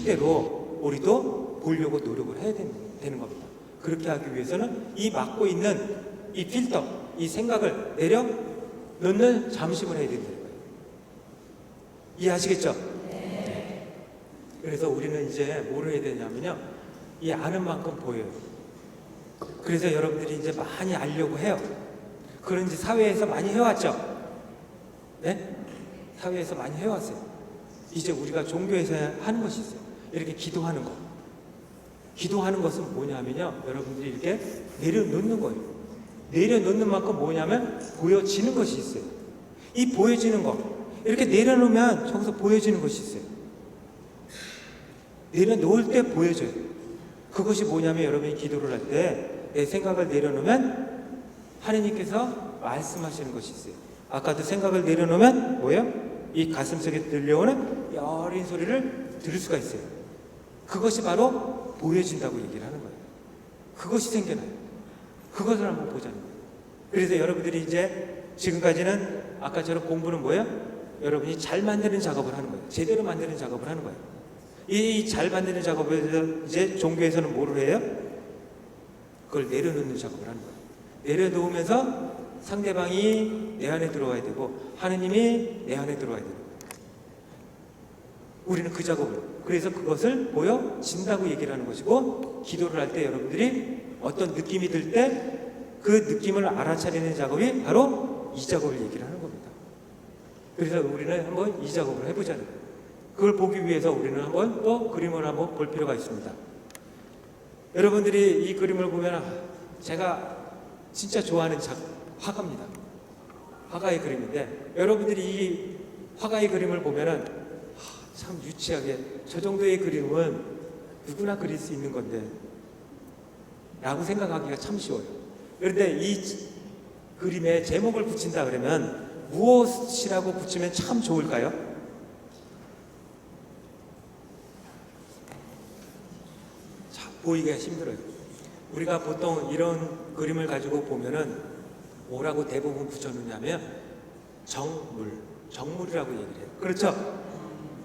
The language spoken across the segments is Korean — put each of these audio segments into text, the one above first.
실제로 우리도 보려고 노력을 해야 되는 겁니다. 그렇게 하기 위해서는 이 막고 있는 이 필터, 이 생각을 내려놓는 잠심을 해야 된다는 거예요. 이해하시겠죠? 네. 그래서 우리는 이제 뭘 해야 되냐면요, 이 아는 만큼 보여요. 그래서 여러분들이 이제 많이 알려고 해요. 그런지 사회에서 많이 해왔죠? 네? 사회에서 많이 해왔어요. 이제 우리가 종교에서 하는 것이 있어요. 이렇게 기도하는 거. 기도하는 것은 뭐냐면요, 여러분들이 이렇게 내려놓는 거예요. 내려놓는 만큼 뭐냐면 보여지는 것이 있어요. 이 보여지는 거, 이렇게 내려놓으면 저기서 보여지는 것이 있어요. 내려놓을 때 보여져요. 그것이 뭐냐면 여러분이 기도를 할 때 내 생각을 내려놓으면 하느님께서 말씀하시는 것이 있어요. 아까도 생각을 내려놓으면 뭐예요? 이 가슴속에 들려오는 여린 소리를 들을 수가 있어요. 그것이 바로 보여진다고 얘기를 하는 거예요. 그것이 생겨나요. 그것을 한번 보자는 거예요. 그래서 여러분들이 이제 지금까지는 아까처럼 공부는 뭐예요? 여러분이 잘 만드는 작업을 하는 거예요. 제대로 만드는 작업을 하는 거예요. 이 잘 만드는 작업에서 이제 종교에서는 뭐를 해요? 그걸 내려놓는 작업을 하는 거예요. 내려놓으면서 상대방이 내 안에 들어와야 되고 하느님이 내 안에 들어와야 되고, 우리는 그 작업을, 그래서 그것을 보여진다고 얘기를 하는 것이고, 기도를 할 때 여러분들이 어떤 느낌이 들 때 그 느낌을 알아차리는 작업이 바로 이 작업을 얘기를 하는 겁니다. 그래서 우리는 한번 이 작업을 해보자는 거예요. 그걸 보기 위해서 우리는 한번 또 그림을 한번 볼 필요가 있습니다. 여러분들이 이 그림을 보면 제가 진짜 좋아하는 화가입니다. 화가의 그림인데, 여러분들이 이 화가의 그림을 보면은 참 유치하게, 저 정도의 그림은 누구나 그릴 수 있는 건데 라고 생각하기가 참 쉬워요. 그런데 이 그림에 제목을 붙인다 그러면 무엇이라고 붙이면 참 좋을까요? 자, 보이기가 힘들어요. 우리가 보통 이런 그림을 가지고 보면은 뭐라고 대부분 붙여놓냐면 정물이라고 얘기를 해요. 그렇죠?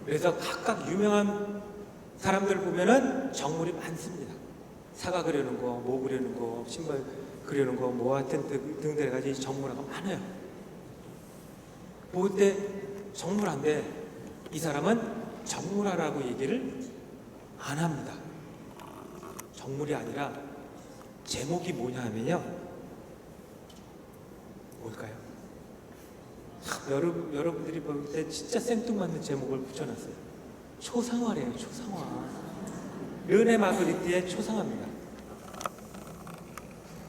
그래서 각각 유명한 사람들 보면은 정물이 많습니다. 사과 그려놓은 거, 뭐 그려놓은 거, 신발 그려놓은 거, 뭐 하여튼 등등 해가지고 정물화가 많아요. 볼 때 정물화인데 이 사람은 정물화라고 얘기를 안 합니다. 정물이 아니라 제목이 뭐냐 하면요, 뭘까요? 여러분들이 볼 때 진짜 생뚱맞는 제목을 붙여놨어요. 초상화래요. 초상화. 르네 마그리트의 초상화입니다.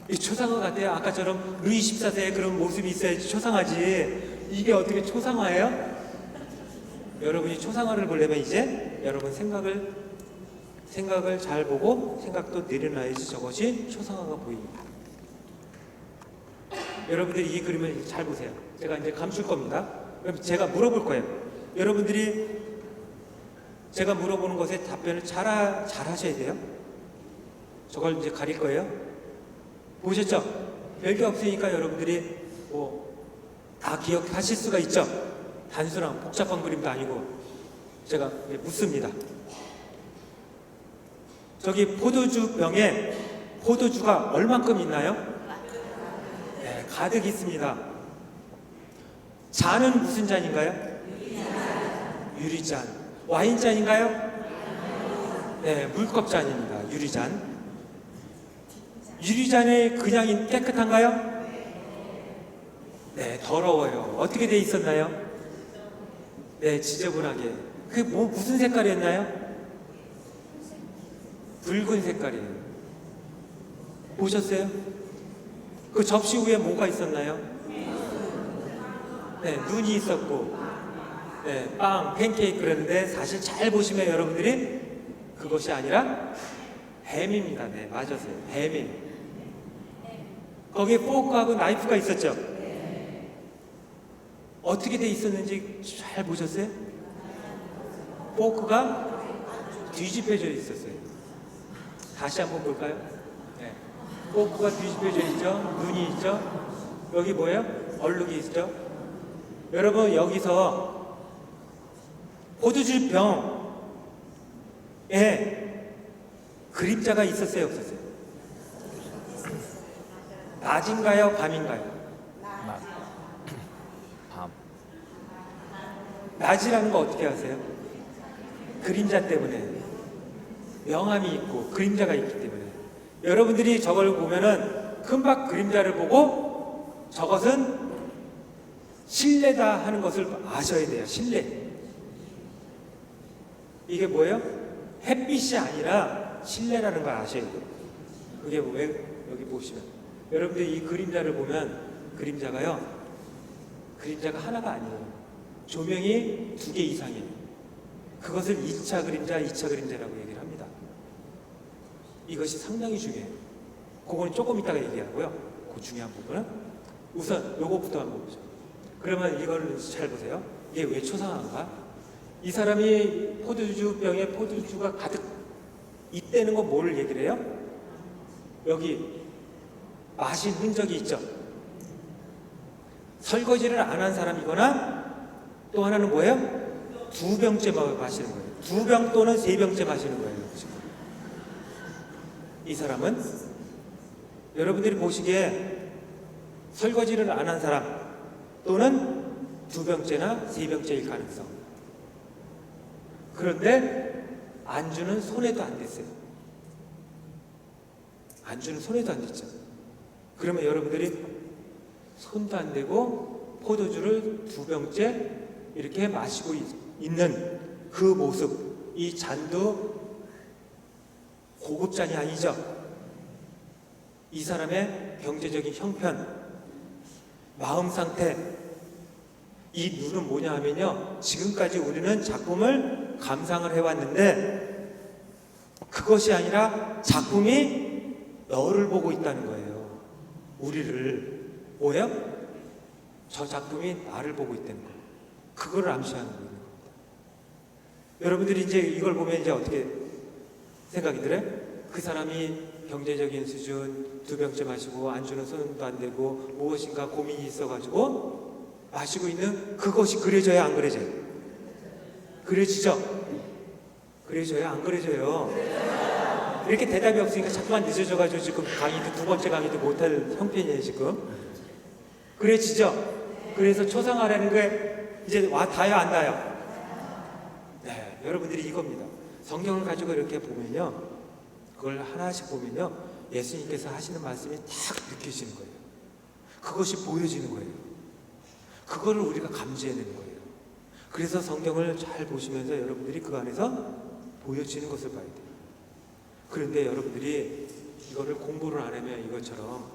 이 초상화 같아요. 아까처럼 루이 14세의 그런 모습이 있어야지 초상화지. 이게 어떻게 초상화예요? 여러분이 초상화를 보려면 이제 여러분 생각을 잘 보고 생각도 내려놔야지 저것이 초상화가 보입니다. 여러분들이 이 그림을 잘 보세요. 제가 이제 감출 겁니다. 그럼 제가 물어볼 거예요. 여러분들이 제가 물어보는 것에 답변을 잘 하셔야 돼요. 저걸 이제 가릴 거예요. 보셨죠? 별게 없으니까 여러분들이 다 기억하실 수가 있죠? 단순한 복잡한 그림도 아니고. 제가 묻습니다. 저기 포도주 병에 포도주가 얼만큼 있나요? 네, 가득 있습니다. 잔은 무슨 잔인가요? 유리잔. 와인잔인가요? 네, 물컵잔입니다. 유리잔. 유리잔이 그냥 깨끗한가요? 네, 더러워요. 어떻게 돼 있었나요? 네, 지저분하게. 그게 무슨 색깔이었나요? 붉은 색깔이에요. 보셨어요? 그 접시 위에 뭐가 있었나요? 네, 눈이 있었고, 네, 빵, 팬케이크 그랬는데 사실 잘 보시면 여러분들이 그것이 아니라 뱀입니다. 네, 맞았어요. 뱀이. 거기에 포크하고 나이프가 있었죠? 어떻게 돼 있었는지 잘 보셨어요? 포크가 뒤집혀져 있었어요. 다시 한번 볼까요? 네. 포크가 뒤집혀져 있죠? 눈이 있죠? 여기 뭐예요? 얼룩이 있죠? 여러분, 여기서 포도주 병 예, 그림자가 있었어요, 없었어요? 낮인가요, 밤인가요? 낮. 밤. 낮이라는 거 어떻게 아세요? 그림자 때문에. 명암이 있고 그림자가 있기 때문에. 여러분들이 저걸 보면은 금박 그림자를 보고 저것은 실내다 하는 것을 아셔야 돼요. 실내. 이게 뭐예요? 햇빛이 아니라 실내라는 걸 아셔야 돼요. 그게 왜 여기 보시면 여러분들이 이 그림자를 보면 그림자가요, 그림자가 하나가 아니에요. 조명이 2개 이상이에요. 그것을 2차 그림자, 2차 그림자라고 얘기를 합니다. 이것이 상당히 중요해요. 그거는 조금 이따가 얘기하고요. 그 중요한 부분은 우선 요거부터 한번 보죠. 그러면 이걸 잘 보세요. 이게 왜 초상화인가? 이 사람이 포도주병에 포도주가 가득 있다는 건 뭐를 얘기를 해요? 여기 마신 흔적이 있죠. 설거지를 안 한 사람이거나 또 하나는 뭐예요? 2병째 마시는 거예요. 2병 또는 3병째 마시는 거예요. 이 사람은 여러분들이 보시기에 설거지를 안 한 사람 또는 2병째나 3병째일 가능성. 그런데 안주는 손에도 안 댔어요. 안주는 손에도 안 댔죠. 그러면 여러분들이 손도 안 대고 포도주를 2병째 이렇게 마시고 있는 그 모습, 이 잔도 고급 잔이 아니죠. 이 사람의 경제적인 형편, 마음 상태, 이 눈은 뭐냐 하면요, 지금까지 우리는 작품을 감상을 해왔는데 그것이 아니라 작품이 너를 보고 있다는 거예요. 우리를. 뭐예요? 저 작품이 나를 보고 있다는 거예요. 그거를 암시하는 거예요. 여러분들이 이제 이걸 보면 이제 어떻게 생각이 들어요? 그 사람이 경제적인 수준, 2병째 마시고 안주는 손도 안 대고 무엇인가 고민이 있어가지고 마시고 있는 그것이 그려져요, 안 그려져요? 그려지죠? 그려져요, 안 그려져요? 이렇게 대답이 없으니까 자꾸만 늦어져가지고 지금 강의도 2번째 강의도 못할 형편이에요 지금. 그려지죠? 그래서 초상화라는 게 이제 와 닿아요, 안 닿아요? 네, 여러분들이 이겁니다. 성경을 가지고 이렇게 보면요, 그걸 하나씩 보면요, 예수님께서 하시는 말씀이 딱 느껴지는 거예요. 그것이 보여지는 거예요. 그거를 우리가 감지해내는 거예요. 그래서 성경을 잘 보시면서 여러분들이 그 안에서 보여지는 것을 봐야 돼요. 그런데 여러분들이 이거를 공부를 안 하면 이것처럼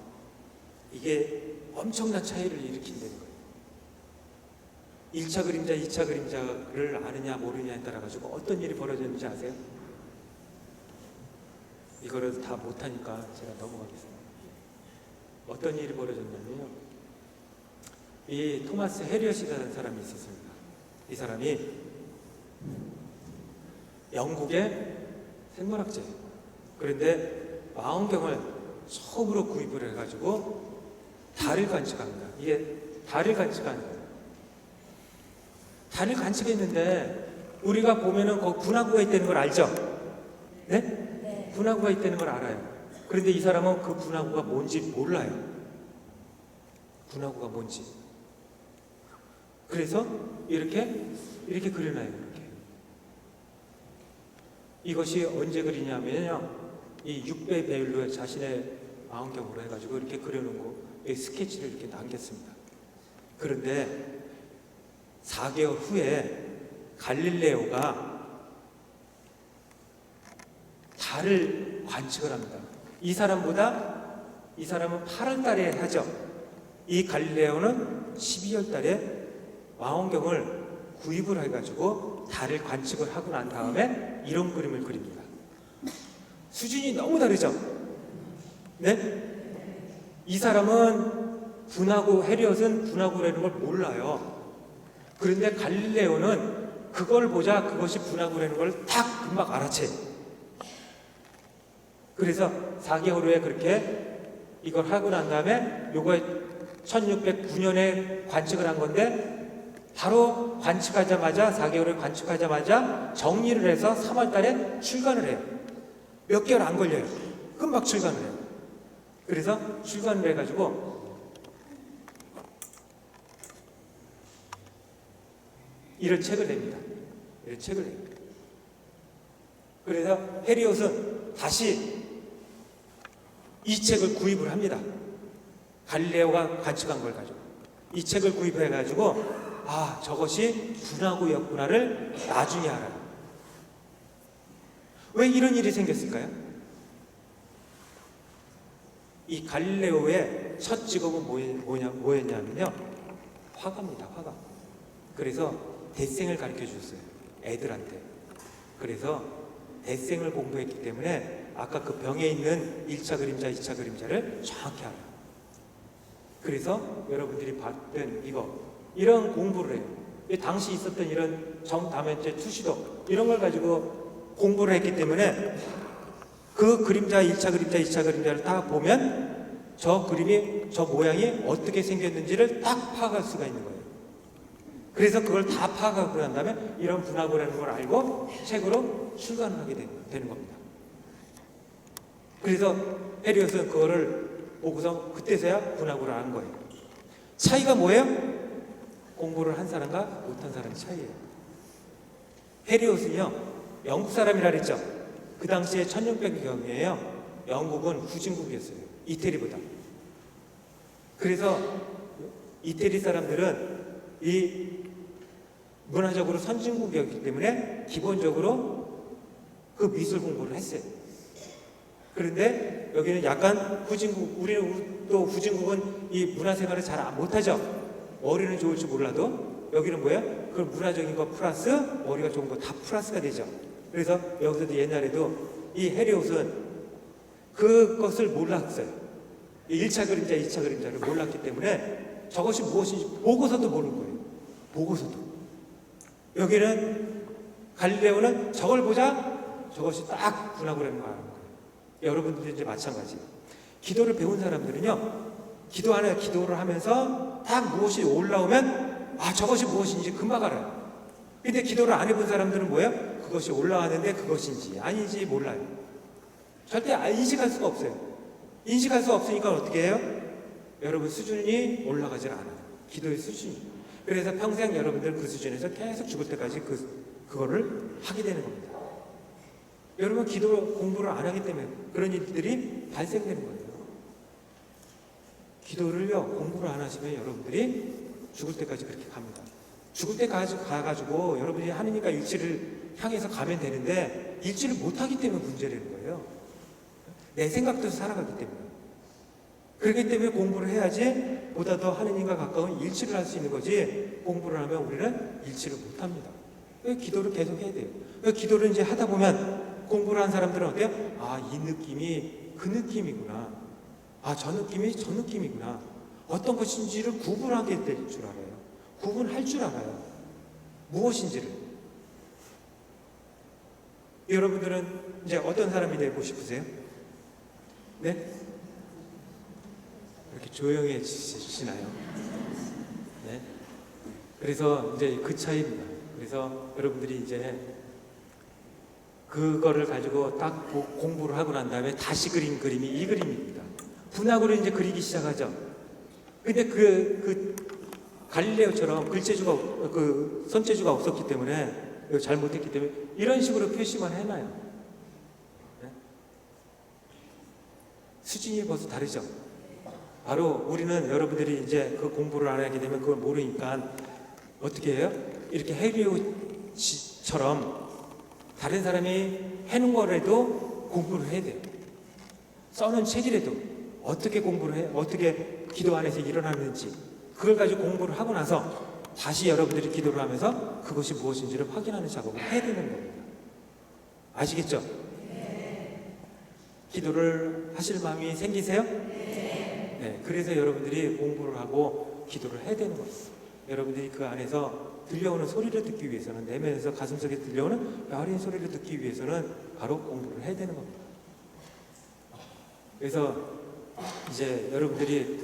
이게 엄청난 차이를 일으킨다는 거예요. 1차 그림자, 2차 그림자를 아느냐 모르느냐에 따라 가지고 어떤 일이 벌어졌는지 아세요? 이거를 다 못하니까 제가 넘어가겠습니다. 어떤 일이 벌어졌냐면요, 이 토마스 해리엇이라는 사람이 있었습니다. 이 사람이 영국의 생물학자예요. 그런데 망원경을 처음으로 구입을 해가지고 달을 관측합니다. 이게 달을 관측하는 거예요. 달을 관측했는데 우리가 보면은 거기 분화구가 있다는 걸 알죠? 네? 네. 분화구가 있다는 걸 알아요. 그런데 이 사람은 그 분화구가 뭔지 몰라요. 분화구가 뭔지. 그래서 이렇게 그려놔요. 이렇게. 이것이 언제 그리냐면요, 이 6배 배율로 자신의 망원경으로 해가지고 이렇게 그려놓고 스케치를 이렇게 남겼습니다. 그런데 4개월 후에 갈릴레오가 달을 관측을 합니다. 이 사람은 8월 달에 하죠. 이 갈릴레오는 12월 달에 망원경을 구입을 해가지고 달을 관측을 하고 난 다음에 이런 그림을 그립니다. 수준이 너무 다르죠? 네? 이 사람은 분화구, 해리엇은 분화구라는 걸 몰라요. 그런데 갈릴레오는 그걸 보자 그것이 분화구라는 걸 딱 금방 알아채요. 그래서 4개월 후에 그렇게 이걸 하고 난 다음에 요거 1609년에 관측을 한 건데 바로 관측하자마자 4개월을 관측하자마자 정리를 해서 3월 달에 출간을 해요. 몇 개월 안 걸려요. 금방 출간을 해요. 그래서 출간을 해가지고 이런 책을 냅니다. 이런 책을 내요. 그래서 헤리옷은 다시 이 책을 구입을 합니다. 갈릴레오가 관측한 걸 가지고 이 책을 구입해가지고 아, 저것이 분화구였구나를 나중에 알아요. 왜 이런 일이 생겼을까요? 이 갈릴레오의 첫 직업은 뭐였냐면요, 화가입니다. 화가. 그래서 대생을 가르쳐 주셨어요, 애들한테. 그래서 대생을 공부했기 때문에 아까 그 병에 있는 1차 그림자, 2차 그림자를 정확히 알아요. 그래서 여러분들이 봤던 이런 공부를 해요. 당시 있었던 이런 정다면체 투시도 이런 걸 가지고 공부를 했기 때문에 그 그림자, 1차 그림자, 2차 그림자를 딱 보면 저 그림이, 저 모양이 어떻게 생겼는지를 딱 파악할 수가 있는 거예요. 그래서 그걸 다 파악하고 난 다음에 이런 분화구라는 걸 알고 책으로 출간을 하게 되는 겁니다. 그래서 헤리옷은 그거를 보고서 그때서야 분화구를 안 거예요. 차이가 뭐예요? 공부를 한 사람과 못한 사람의 차이예요. 헤리옷은요, 영국 사람이라 그랬죠. 그 당시에 1600년경이에요. 영국은 후진국이었어요, 이태리보다. 그래서 이태리 사람들은 이 문화적으로 선진국이었기 때문에 기본적으로 그 미술 공부를 했어요. 그런데 여기는 약간 후진국, 우리는 또 후진국은 이 문화생활을 잘 못하죠. 머리는 좋을지 몰라도 여기는 뭐예요? 그 문화적인 거 플러스 머리가 좋은 거 다 플러스가 되죠. 그래서 여기서도 옛날에도 이 헤리옷은 그것을 몰랐어요. 1차 그림자, 2차 그림자를 몰랐기 때문에 저것이 무엇인지 보고서도 모르는 거예요. 보고서도. 여기는 갈릴레오는 저걸 보자 저것이 딱 분화구라는 거 아는 거예요. 여러분들도 이제 마찬가지. 기도를 배운 사람들은요, 기도를 하면서 딱 무엇이 올라오면 아, 저것이 무엇인지 금방 알아요. 근데 기도를 안 해본 사람들은 뭐예요? 그것이 올라왔는데 그것인지 아닌지 몰라요. 절대 인식할 수가 없어요. 인식할 수 없으니까 어떻게 해요? 여러분 수준이 올라가질 않아요. 기도의 수준이. 그래서 평생 여러분들 그 수준에서 계속 죽을 때까지 그거를 하게 되는 겁니다. 여러분 기도 공부를 안 하기 때문에 그런 일들이 발생되는 거예요. 기도를요, 공부를 안 하시면 여러분들이 죽을 때까지 그렇게 갑니다. 죽을 때 가가지고 여러분이 하느님과 일치를 향해서 가면 되는데 일치를 못하기 때문에 문제라는 거예요. 내 생각대로 살아가기 때문에. 그렇기 때문에 공부를 해야지 보다 더 하느님과 가까운 일치를 할 수 있는 거지, 공부를 하면 우리는 일치를 못합니다. 기도를 계속 해야 돼요. 기도를 이제 하다 보면 공부를 한 사람들은 어때요? 아, 이 느낌이 그 느낌이구나. 아, 저 느낌이 저 느낌이구나. 어떤 것인지를 구분하게 될 줄 알아요. 구분할 줄 알아요. 무엇인지를. 여러분들은 이제 어떤 사람이 되고 싶으세요? 네? 이렇게 조용해지시나요? 네? 그래서 이제 그 차이입니다. 그래서 여러분들이 이제 그거를 가지고 딱 공부를 하고 난 다음에 다시 그린 그림이 이 그림입니다. 분화구를 이제 그리기 시작하죠. 근데 그 갈릴레오처럼 글재주가, 손재주가 없었기 때문에, 잘못했기 때문에 이런 식으로 표시만 해놔요. 네? 수준이 벌써 다르죠. 바로 우리는 여러분들이 이제 그 공부를 안 하게 되면 그걸 모르니까 어떻게 해요? 이렇게 헤리오처럼 다른 사람이 해놓은 거라도 공부를 해야 돼요. 써놓은 책이라도 어떻게 공부를 해, 어떻게 기도 안에서 일어나는지 그걸 가지고 공부를 하고 나서 다시 여러분들이 기도를 하면서 그것이 무엇인지를 확인하는 작업을 해야 되는 겁니다. 아시겠죠? 기도를 하실 마음이 생기세요? 네. 그래서 여러분들이 공부를 하고 기도를 해야 되는 거예요. 여러분들이 그 안에서 들려오는 소리를 듣기 위해서는, 내면에서 가슴속에 들려오는 여린 소리를 듣기 위해서는 바로 공부를 해야 되는 겁니다. 그래서 이제 여러분들이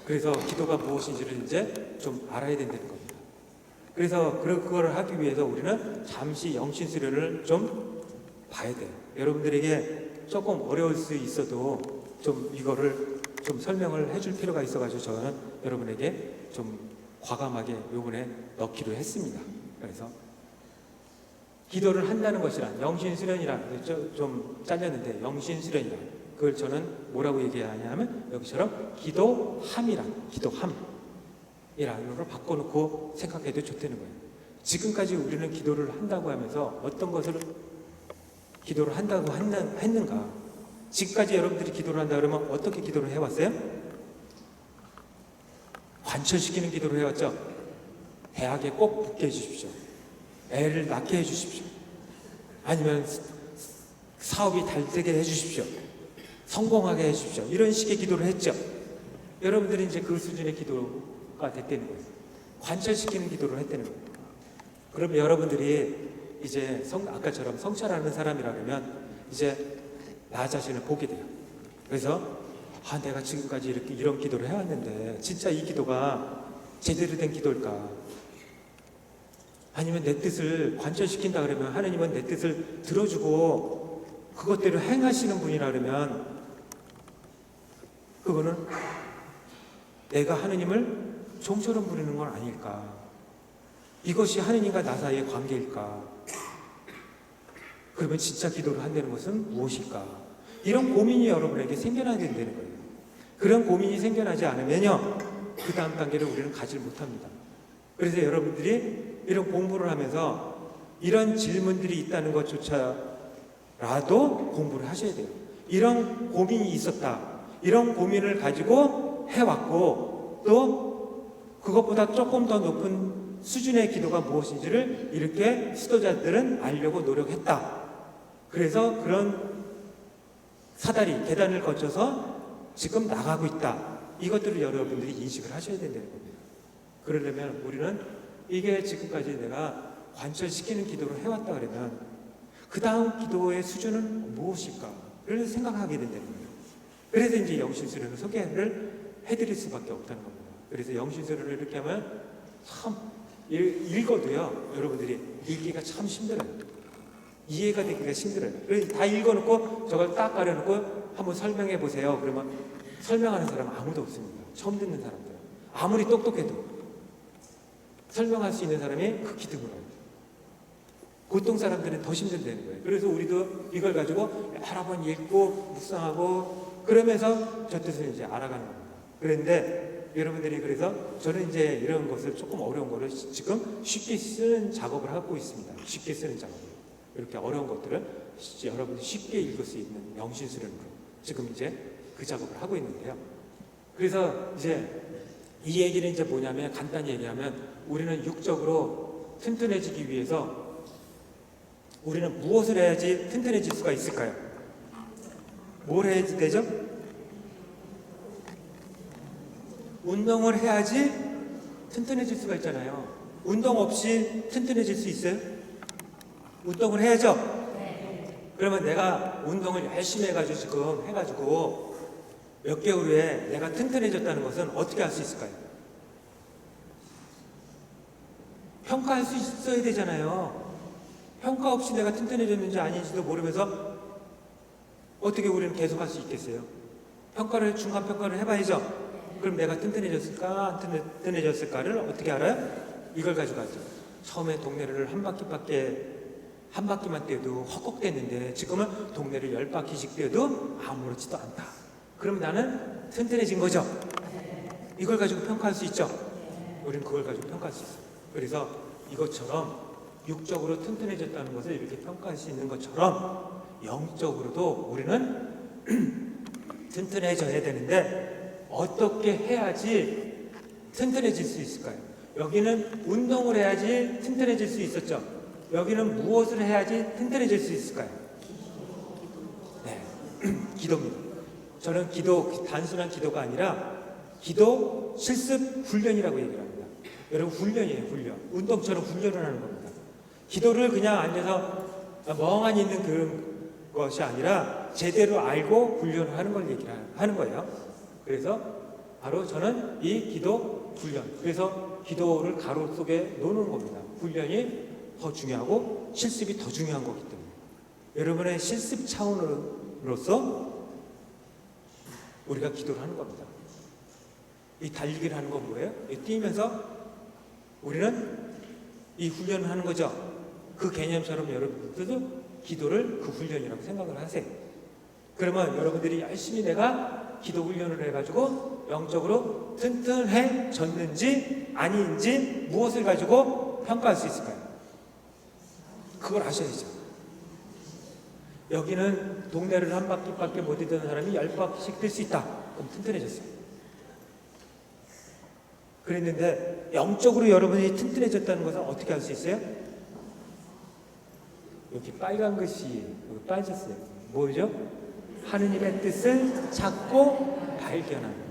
그래서 기도가 무엇인지를 이제 좀 알아야 된다는 겁니다. 그래서 그걸 하기 위해서 우리는 잠시 영신 수련을 좀 봐야 돼요. 여러분들에게 조금 어려울 수 있어도 좀 이거를 좀 설명을 해줄 필요가 있어가지고 저는 여러분에게 좀 과감하게 요번에 넣기로 했습니다. 그래서 기도를 한다는 것이란 영신수련이란 좀 잘렸는데 영신수련이란 그걸 저는 뭐라고 얘기하냐면 여기처럼 기도함이란 기도함이라는 걸 바꿔놓고 생각해도 좋다는 거예요. 지금까지 우리는 기도를 한다고 하면서 어떤 것을 기도를 한다고 했는가? 지금까지 여러분들이 기도를 한다 그러면 어떻게 기도를 해왔어요? 관철시키는 기도를 해왔죠. 대학에 꼭 붙게 해주십시오. 애를 낳게 해주십시오. 아니면 사업이 잘 되게 해주십시오. 성공하게 해주십시오. 이런 식의 기도를 했죠. 여러분들이 이제 그 수준의 기도가 됐다는 거예요. 관철시키는 기도를 했다는 거예요. 그럼 여러분들이 이제 아까처럼 성찰하는 사람이라면 이제 나 자신을 보게 돼요. 그래서 내가 지금까지 이렇게 이런 기도를 해왔는데 진짜 이 기도가 제대로 된 기도일까? 아니면 내 뜻을 관철시킨다 그러면 하나님은 내 뜻을 들어주고 그것대로 행하시는 분이라 그러면 그거는 내가 하나님을 종처럼 부르는 건 아닐까? 이것이 하나님과 나 사이의 관계일까? 그러면 진짜 기도를 한다는 것은 무엇일까? 이런 고민이 여러분에게 생겨나야 된다는 거예요. 그런 고민이 생겨나지 않으면요, 그 다음 단계를 우리는 가지 못합니다. 그래서 여러분들이 이런 공부를 하면서 이런 질문들이 있다는 것조차라도 공부를 하셔야 돼요. 이런 고민이 있었다. 이런 고민을 가지고 해왔고 또 그것보다 조금 더 높은 수준의 기도가 무엇인지를 이렇게 수도자들은 알려고 노력했다. 그래서 그런 사다리, 계단을 거쳐서 지금 나가고 있다. 이것들을 여러분들이 인식을 하셔야 된다는 겁니다. 그러려면 우리는 이게 지금까지 내가 관철시키는 기도를 해왔다 그러면 그 다음 기도의 수준은 무엇일까를 생각하게 된다는 거예요. 그래서 이제 영신수련을 소개를 해드릴 수밖에 없다는 겁니다. 그래서 영신수련을 이렇게 하면 참 읽어도요, 여러분들이 읽기가 참 힘들어요. 이해가 되기가 힘들어요. 그래서 다 읽어놓고 저걸 딱 가려놓고 한번 설명해 보세요. 그러면 설명하는 사람은 아무도 없습니다. 처음 듣는 사람들. 아무리 똑똑해도 설명할 수 있는 사람이 극히 드물어요. 보통 사람들은 더 힘들다는 거예요. 그래서 우리도 이걸 가지고 여러 번 읽고 묵상하고 그러면서 저 뜻을 이제 알아가는 겁니다. 그런데 여러분들이 그래서 저는 이제 이런 것을 조금 어려운 거를 지금 쉽게 쓰는 작업을 하고 있습니다. 쉽게 쓰는 작업을. 이렇게 어려운 것들을 여러분이 쉽게 읽을 수 있는 영신수련으로 지금 이제 그 작업을 하고 있는데요. 그래서 이제 이 얘기는 이제 뭐냐면 간단히 얘기하면 우리는 육적으로 튼튼해지기 위해서 우리는 무엇을 해야지 튼튼해질 수가 있을까요? 뭘 해야 되죠? 운동을 해야지 튼튼해질 수가 있잖아요. 운동 없이 튼튼해질 수 있어요? 운동을 해야죠? 그러면 내가 운동을 열심히 해가지고 지금 해가지고 몇 개월 후에 내가 튼튼해졌다는 것은 어떻게 할 수 있을까요? 평가할 수 있어야 되잖아요. 평가 없이 내가 튼튼해졌는지 아닌지도 모르면서 어떻게 우리는 계속 할 수 있겠어요? 중간 평가를 해봐야죠. 그럼 내가 튼튼해졌을까 안 튼튼해졌을까를 어떻게 알아요? 이걸 가지고 하죠. 처음에 동네를 한 바퀴만 뛰어도 헉헉댔는데 지금은 동네를 10바퀴씩 뛰어도 아무렇지도 않다. 그럼 나는 튼튼해진 거죠. 이걸 가지고 평가할 수 있죠. 우리는 그걸 가지고 평가할 수 있어요. 그래서 이것처럼 육적으로 튼튼해졌다는 것을 이렇게 평가할 수 있는 것처럼 영적으로도 우리는 튼튼해져야 되는데 어떻게 해야지 튼튼해질 수 있을까요? 여기는 운동을 해야지 튼튼해질 수 있었죠. 여기는 무엇을 해야지 튼튼해질 수 있을까요? 네, 기도입니다. 저는 기도, 단순한 기도가 아니라 기도 실습 훈련이라고 얘기를 합니다. 여러분 훈련이에요, 훈련. 운동처럼 훈련을 하는 겁니다. 기도를 그냥 앉아서 멍하니 있는 그런 것이 아니라 제대로 알고 훈련을 하는 걸 얘기를 하는 거예요. 그래서 바로 저는 이 기도 훈련. 그래서 기도를 가로 속에 놓는 겁니다. 훈련이 더 중요하고 실습이 더 중요한 거기 때문에 여러분의 실습 차원으로서 우리가 기도를 하는 겁니다. 이 달리기를 하는 건 뭐예요? 뛰면서 우리는 이 훈련을 하는 거죠. 그 개념처럼 여러분들도 기도를 그 훈련이라고 생각을 하세요. 그러면 여러분들이 열심히 내가 기도 훈련을 해가지고 영적으로 튼튼해졌는지 아닌지 무엇을 가지고 평가할 수 있을까요? 그걸 아셔야죠. 여기는 동네를 한 바퀴밖에 못 뛰던 사람이 10바퀴씩 뛸 수 있다. 그럼 튼튼해졌어요. 그랬는데 영적으로 여러분이 튼튼해졌다는 것은 어떻게 알 수 있어요? 여기 빨간 것이 여기 빠졌어요. 뭐죠? 하느님의 뜻을 찾고 발견하는 것.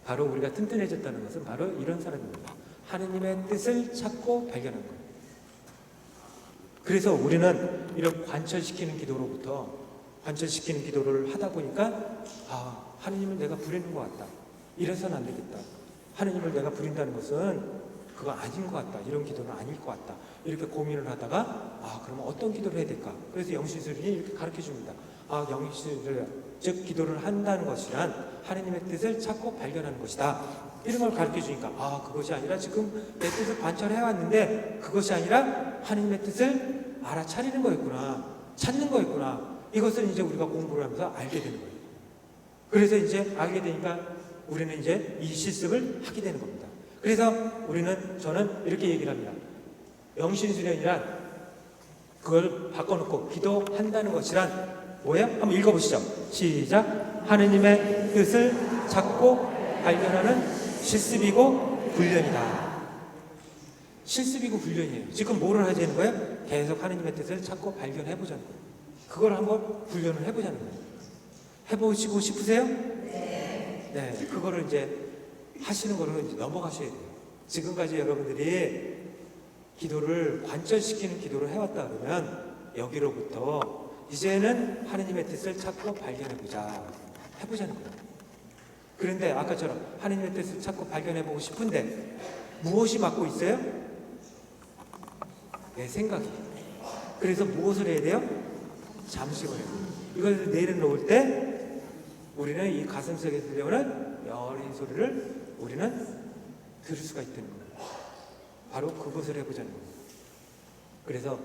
바로 우리가 튼튼해졌다는 것은 바로 이런 사람입니다. 하느님의 뜻을 찾고 발견하는 것. 그래서 우리는 이런 관철시키는 기도로부터 관철시키는 기도를 하다 보니까 하느님을 내가 부리는 것 같다. 이래서는 안 되겠다. 하느님을 내가 부린다는 것은 그거 아닌 것 같다. 이런 기도는 아닐 것 같다. 이렇게 고민을 하다가 그러면 어떤 기도를 해야 될까? 그래서 영신술이 이렇게 가르쳐 줍니다. 영신술, 즉 기도를 한다는 것이란 하느님의 뜻을 찾고 발견하는 것이다. 이런 걸 가르쳐 주니까 그것이 아니라 지금 내 뜻을 관철해 왔는데 그것이 아니라 하느님의 뜻을 알아차리는 거였구나. 찾는 거였구나. 이것을 이제 우리가 공부를 하면서 알게 되는 거예요. 그래서 이제 알게 되니까 우리는 이제 이 실습을 하게 되는 겁니다. 그래서 저는 이렇게 얘기를 합니다. 영신수련이란 그걸 바꿔놓고 기도한다는 것이란 뭐예요? 한번 읽어보시죠. 시작. 하느님의 뜻을 찾고 발견하는 실습이고 훈련이다. 실습이고 훈련이에요. 지금 뭐를 하자는 거예요? 계속 하느님의 뜻을 찾고 발견해보자는 거예요. 그걸 한번 훈련을 해보자는 거예요. 해보시고 싶으세요? 네. 그거를 이제 하시는 거를 이제 넘어가셔야 돼요. 지금까지 여러분들이 기도를 관철시키는 기도를 해왔다 그러면 여기로부터 이제는 하느님의 뜻을 찾고 발견해보자. 해보자는 거예요. 그런데 아까처럼 하느님의 뜻을 찾고 발견해보고 싶은데 무엇이 막고 있어요? 내 생각이. 그래서 무엇을 해야 돼요? 잠식을 해야 돼요. 이걸 내려놓을 때 우리는 이 가슴속에 들려오는 여린 소리를 우리는 들을 수가 있다는 거예요. 바로 그것을 해보자는 거예요. 그래서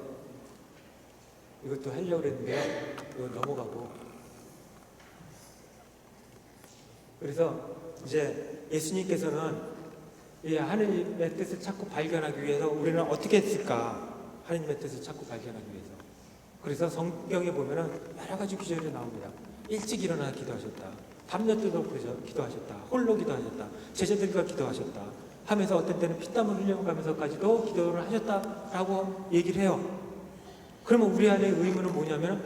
이것도 하려고 했는데요. 이거 넘어가고. 그래서 이제 예수님께서는 이 하느님의 뜻을 찾고 발견하기 위해서 우리는 어떻게 했을까? 하느님의 뜻을 찾고 발견하기 위해서. 그래서 성경에 보면은 여러 가지 구절이 나옵니다. 일찍 일어나 기도하셨다. 밤낮 뜨도록 기도하셨다. 홀로 기도하셨다. 제자들과 기도하셨다. 하면서 어떤 때는 피땀을 흘려가면서까지도 기도를 하셨다라고 얘기를 해요. 그러면 우리 안에 의문은 뭐냐면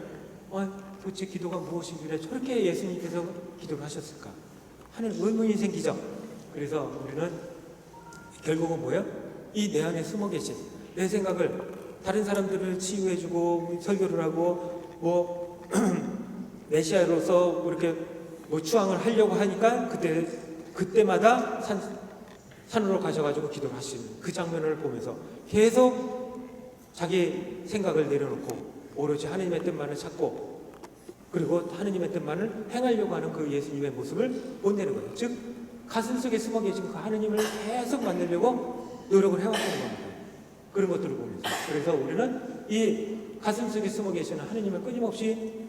도대체 기도가 무엇이길래 저렇게 예수님께서 기도를 하셨을까 하는 의문이 생기죠. 그래서 우리는 결국은 뭐예요? 이 내 안에 숨어 계신 내 생각을 다른 사람들을 치유해주고 설교를 하고 메시아로서 이렇게 추앙을 하려고 하니까 그때마다 산으로 가셔가지고 기도를 하시는 그 장면을 보면서 계속 자기 생각을 내려놓고 오로지 하느님의 뜻만을 찾고 그리고 하느님의 뜻만을 행하려고 하는 그 예수님의 모습을 못 내는 거예요. 즉 가슴속에 숨어 계신 그 하느님을 계속 만나려고 노력을 해왔다는 겁니다. 그런 것들을 보면서. 그래서 우리는 이 가슴속에 숨어 계시는 하느님을 끊임없이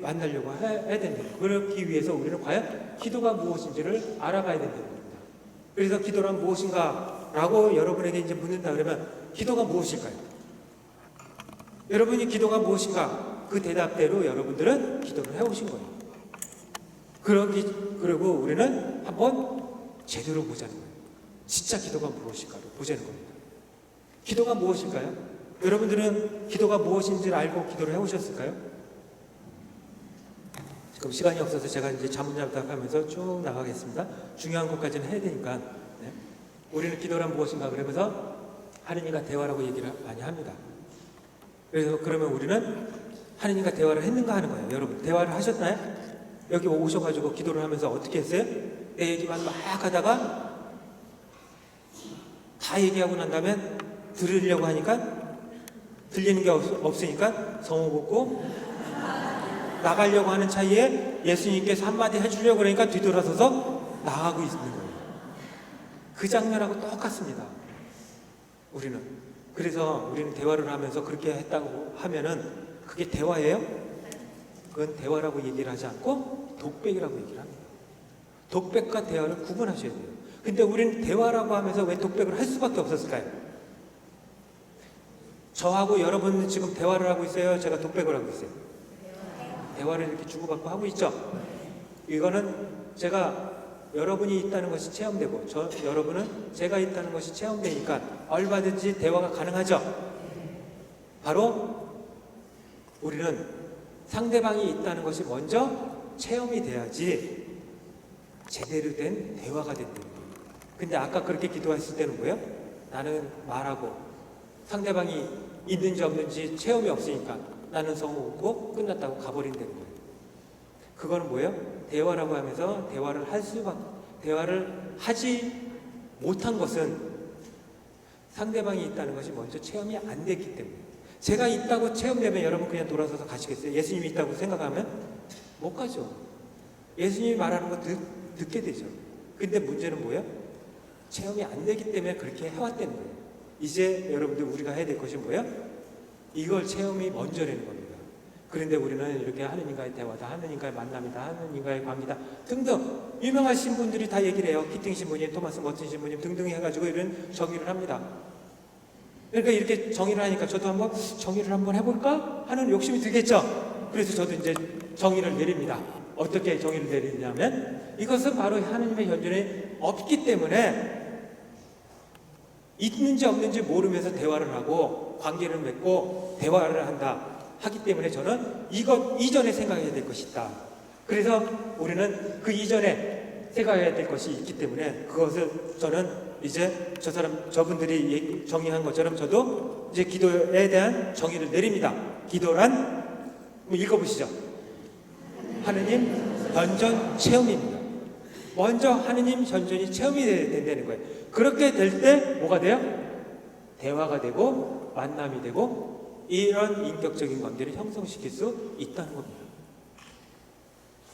만나려고 해야 된다. 그렇기 위해서 우리는 과연 기도가 무엇인지를 알아가야 된다는 겁니다. 그래서 기도란 무엇인가? 라고 여러분에게 이제 묻는다 그러면 기도가 무엇일까요? 여러분이 기도가 무엇인가? 그 대답대로 여러분들은 기도를 해오신 거예요. 그리고 우리는 한번 제대로 보자는 거예요. 진짜 기도가 무엇일까를 보자는 겁니다. 기도가 무엇일까요? 여러분들은 기도가 무엇인지를 알고 기도를 해오셨을까요? 지금 시간이 없어서 제가 이제 자문자답하면서 쭉 나가겠습니다. 중요한 것까지는 해야 되니까. 네. 우리는 기도란 무엇인가 그러면서 하느님과 대화라고 얘기를 많이 합니다. 그래서 그러면 우리는 하느님과 대화를 했는가 하는 거예요. 여러분 대화를 하셨나요? 여기 오셔가지고 기도를 하면서 어떻게 했어요? 내 얘기만 막 하다가 다 얘기하고 난 다음에 들으려고 하니까 들리는 게 없으니까 성우 붓고 나가려고 하는 차이에 예수님께서 한마디 해주려고 그러니까 뒤돌아서서 나가고 있는 거예요. 그 장면하고 똑같습니다. 우리는. 그래서 우리는 대화를 하면서 그렇게 했다고 하면은 그게 대화예요? 그건 대화라고 얘기를 하지 않고 독백이라고 얘기를 합니다. 독백과 대화를 구분하셔야 돼요. 근데 우리는 대화라고 하면서 왜 독백을 할 수밖에 없었을까요? 저하고 여러분은 지금 대화를 하고 있어요? 제가 독백을 하고 있어요? 대화를 이렇게 주고받고 하고 있죠? 이거는 제가 여러분이 있다는 것이 체험되고 여러분은 제가 있다는 것이 체험되니까 얼마든지 대화가 가능하죠? 바로 우리는 상대방이 있다는 것이 먼저 체험이 돼야지 제대로 된 대화가 된다는 거예요. 근데 아까 그렇게 기도했을 때는 뭐예요? 나는 말하고 상대방이 있는지 없는지 체험이 없으니까 나는 성우 웃고 끝났다고 가버린다는 거예요. 그거는 뭐예요? 대화라고 하면서 대화를 하지 못한 것은 상대방이 있다는 것이 먼저 체험이 안 됐기 때문에. 제가 있다고 체험되면 여러분 그냥 돌아서서 가시겠어요? 예수님이 있다고 생각하면 못 가죠. 예수님이 말하는 거 듣게 되죠. 근데 문제는 뭐예요? 체험이 안 되기 때문에 그렇게 해왔다는 거예요. 이제 여러분들 우리가 해야 될 것이 뭐예요? 이걸 체험이 먼저 되는 겁니다. 그런데 우리는 이렇게 하느님과의 대화다, 하느님과의 만남이다, 하느님과의 관계다 등등 유명하신 분들이 다 얘기를 해요. 키팅 신부님, 토마스 머튼 신부님 등등 해가지고 이런 정의를 합니다. 그러니까 이렇게 정의를 하니까 저도 한번 정의를 한번 해볼까 하는 욕심이 들겠죠. 그래서 저도 이제 정의를 내립니다. 어떻게 정의를 내리냐면 이것은 바로 하느님의 현존이 없기 때문에 있는지 없는지 모르면서 대화를 하고 관계를 맺고 대화를 한다 하기 때문에 저는 이것 이전에 생각해야 될 것이 있다. 그래서 우리는 그 이전에 생각해야 될 것이 있기 때문에 그것을 저는 이제 저분들이 정의한 것처럼 저도 이제 기도에 대한 정의를 내립니다. 기도란 읽어보시죠. 하느님 현존 체험입니다. 먼저 하느님 현존이 체험이 된다는 거예요. 그렇게 될 때 뭐가 돼요? 대화가 되고 만남이 되고 이런 인격적인 관계를 형성시킬 수 있다는 겁니다.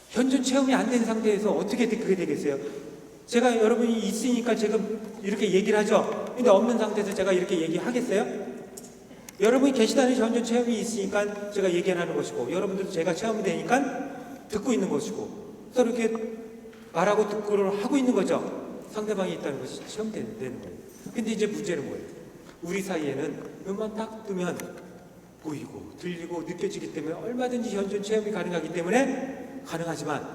현존 체험이 안 된 상태에서 어떻게 그게 되겠어요? 제가 여러분이 있으니까 지금 이렇게 얘기를 하죠. 근데 없는 상태에서 제가 이렇게 얘기하겠어요? 여러분이 계시다는 현존 체험이 있으니까 제가 얘기하는 것이고 여러분들도 제가 체험이 되니까 듣고 있는 것이고 서로 이렇게 말하고 듣고를 하고 있는 거죠. 상대방이 있다는 것이 체험되는 거예요. 근데 이제 문제는 뭐예요? 우리 사이에는 눈만 딱 뜨면 보이고 들리고 느껴지기 때문에 얼마든지 현존 체험이 가능하기 때문에 가능하지만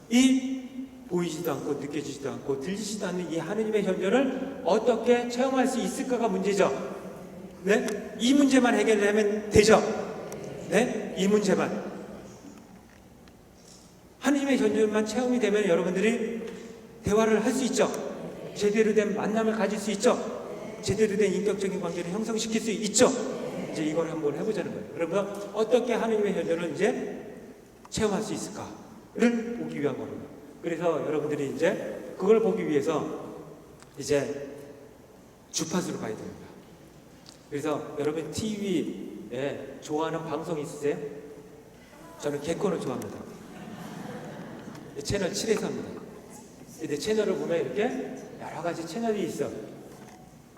이 보이지도 않고 느껴지지도 않고 들리지도 않는 이 하느님의 현존을 어떻게 체험할 수 있을까가 문제죠. 네? 이 문제만 해결하면 되죠. 네? 이 문제만. 하느님의 현존만 체험이 되면 여러분들이 대화를 할 수 있죠. 제대로 된 만남을 가질 수 있죠. 제대로 된 인격적인 관계를 형성시킬 수 있죠. 이제 이걸 한번 해보자는 거예요. 그러면 어떻게 하느님의 현존을 이제 체험할 수 있을까를 보기 위한 겁니다. 그래서 여러분들이 이제 그걸 보기 위해서 이제 주파수를 봐야 됩니다. 그래서 여러분 TV에 좋아하는 방송 있으세요? 저는 개콘을 좋아합니다. 채널 7에서 합니다. 근데 채널을 보면 이렇게 여러 가지 채널이 있어.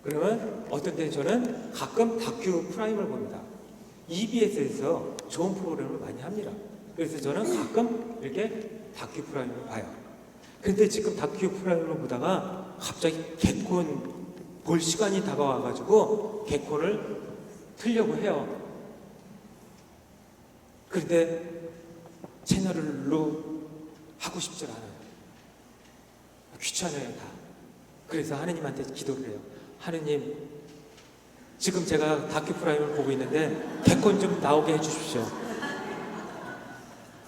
그러면 어떤 때는 저는 가끔 다큐 프라임을 봅니다. EBS에서 좋은 프로그램을 많이 합니다. 그래서 저는 가끔 이렇게 다큐 프라임을 봐요. 근데 지금 다큐 프라임을 보다가 갑자기 개콘 볼 시간이 다가와가지고 개콘을 틀려고 해요. 그런데 채널로 하고 싶지 않아요. 귀찮아요, 다. 그래서 하느님한테 기도를 해요. 하느님, 지금 제가 다큐 프라임을 보고 있는데 개콘 좀 나오게 해주십시오.